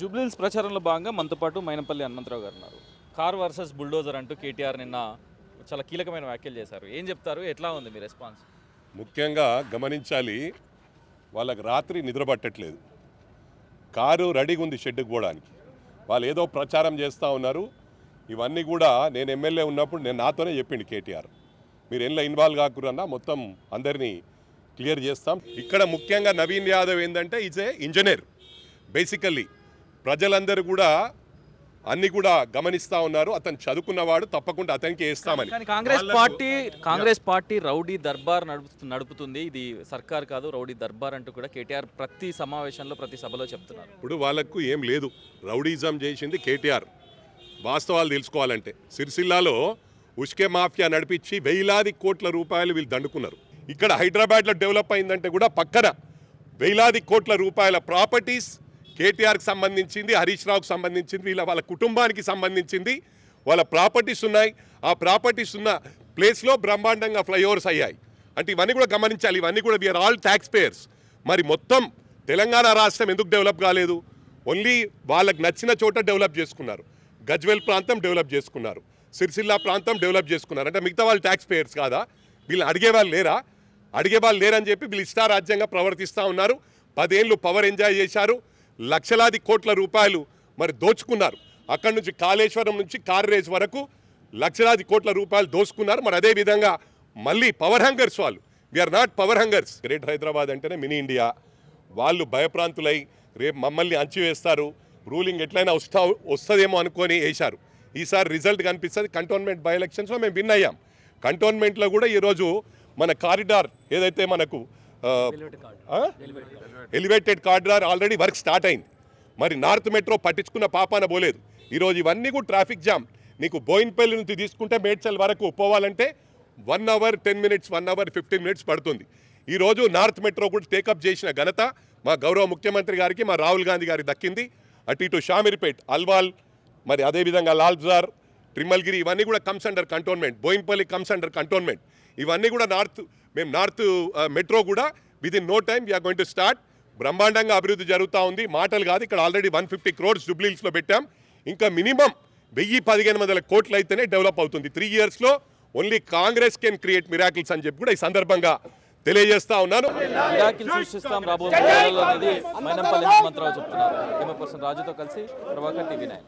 జూబ్లీహిల్స్ ప్రచారంలో భాగంగా మనతో పాటు మైనంపల్లి హనుమంతరావు గారు ఉన్నారు. కార్ వర్సెస్ బుల్డోజర్ అంటూ కేటీఆర్ నిన్న చాలా కీలకమైన వ్యాఖ్యలు చేశారు. ఏం చెప్తారు? ఎట్లా ఉంది మీ రెస్పాన్స్? ముఖ్యంగా గమనించాలి, వాళ్ళకి రాత్రి నిద్ర పట్టట్లేదు. కారు రెడీగా ఉంది షెడ్కి పోవడానికి. వాళ్ళు ఏదో ప్రచారం చేస్తూ ఉన్నారు. ఇవన్నీ కూడా నేను ఎమ్మెల్యే ఉన్నప్పుడు నాతోనే చెప్పిండు కేటీఆర్, మీరు ఎట్లా ఇన్వాల్వ్ కాకురన్నా మొత్తం అందరినీ క్లియర్ చేస్తాం. ఇక్కడ ముఖ్యంగా నవీన్ యాదవ్ ఏంటంటే ఈజ్ ఏ ఇంజనీర్. బేసికల్లీ ప్రజలందరూ కూడా అన్ని కూడా గమనిస్తూ ఉన్నారు. అతను చదువుకున్నవాడు, తప్పకుండా అతనికి వేస్తామని. కానీ కాంగ్రెస్ పార్టీ రౌడీ దర్బార్ నడుపుతుంది, ఇది సర్కార్ కాదు రౌడీ దర్బార్ అంటూ కూడా కేటీఆర్ ప్రతి సమావేశంలో ప్రతి సభలో చెప్తున్నారు. ఇప్పుడు వాళ్ళకు ఏం లేదు, రౌడీజం చేసింది కేటీఆర్. వాస్తవాలు తెలుసుకోవాలంటే సిరిసిల్లాలో ఉష్కే మాఫియా నడిపించి వేలాది కోట్ల రూపాయలు వీళ్ళు దండుకున్నారు. ఇక్కడ హైదరాబాద్లో డెవలప్ అయిందంటే కూడా పక్కన వేలాది కోట్ల రూపాయల ప్రాపర్టీస్ కేటీఆర్కి సంబంధించింది, హరీష్ రావుకి సంబంధించింది, వాళ్ళ కుటుంబానికి సంబంధించింది వాళ్ళ ప్రాపర్టీస్ ఉన్నాయి. ఆ ప్రాపర్టీస్ ఉన్న ప్లేస్లో బ్రహ్మాండంగా ఫ్లైఓవర్స్ అయ్యాయి. అంటే ఇవన్నీ కూడా గమనించాలి. ఇవన్నీ కూడా వీఆర్ ఆల్ ట్యాక్స్ పేయర్స్. మరి మొత్తం తెలంగాణ రాష్ట్రం ఎందుకు డెవలప్ కాలేదు? ఓన్లీ వాళ్ళకి నచ్చిన చోట డెవలప్ చేసుకున్నారు. గజ్వేల్ ప్రాంతం డెవలప్ చేసుకున్నారు, సిరిసిల్లా ప్రాంతం డెవలప్ చేసుకున్నారు. అంటే మిగతా వాళ్ళు ట్యాక్స్ పేయర్స్ కాదా? వీళ్ళని అడిగేవాళ్ళు లేరా? అడిగేవాళ్ళు లేరని చెప్పి వీళ్ళు ఇష్టారాజ్యంగా ప్రవర్తిస్తూ ఉన్నారు. 10 ఏళ్ళు పవర్ ఎంజాయ్ చేశారు, లక్షలాది కోట్ల రూపాయలు మరి దోచుకున్నారు. అక్కడి నుంచి కాళేశ్వరం నుంచి కార్రేజ్ వరకు లక్షలాది కోట్ల రూపాయలు దోచుకున్నారు. మరి అదేవిధంగా మళ్ళీ పవర్ హంగర్స్ వాళ్ళు, we are not power hungers. Great Hyderabad అంటేనే మినీ ఇండియా. వాళ్ళు భయప్రాంతులై రేపు మమ్మల్ని అంచివేస్తారు, రూలింగ్ ఎట్లయినా వస్తుందేమో అనుకొని వేశారు. ఈసారి రిజల్ట్ కనిపిస్తుంది. కంటోన్మెంట్ బై ఎలక్షన్స్లో మేము విన్ అయ్యాం. కంటోన్మెంట్లో కూడా ఈరోజు మన కారిడార్ ఏదైతే మనకు elevated corridor already work start అయింది. మరి నార్త్ మెట్రో పట్టించుకున్న పాపాన పోలేదు. ఈరోజు ఇవన్నీ కూడా ట్రాఫిక్ జామ్. నీకు బోయిన్పల్లి నుంచి తీసుకుంటే మేడ్చల్ వరకు పోవాలంటే 1 hour 10 minutes, 1 hour 15 minutes పడుతుంది. ఈరోజు నార్త్ మెట్రో కూడా టేకప్ చేసిన ఘనత మా గౌరవ ముఖ్యమంత్రి గారికి, మా రాహుల్ గాంధీ గారికి దక్కింది. అటు ఇటు షామీర్పేట్, అల్వాల్, మరి అదేవిధంగా లాల్జార్, ట్రిమల్గిరి ఇవన్నీ కూడా comes under cantonment. Bowenpally comes under cantonment. ఇవన్నీ కూడా మేము నార్త్ మెట్రో కూడా within no time we are going to start. బ్రహ్మాండంగా అభివృద్ధి జరుగుతూ ఉంది. మాటలు కాదు, ఇక్కడ ఆల్రెడీ 150 crores జూబ్లీహిల్స్లో పెట్టాం. ఇంకా మినిమం 1000-1500 కోట్లు అయితేనే డెవలప్ అవుతుంది. 3 yearsలో only Congress can create miracles అని చెప్పి కూడా ఈ సందర్భంగా తెలియజేస్తా ఉన్నాను. మైనంపల్లి హనుమంతరావు చెప్తున్నారు. రాజుతో కలిసి ప్రభాకర్, TV9.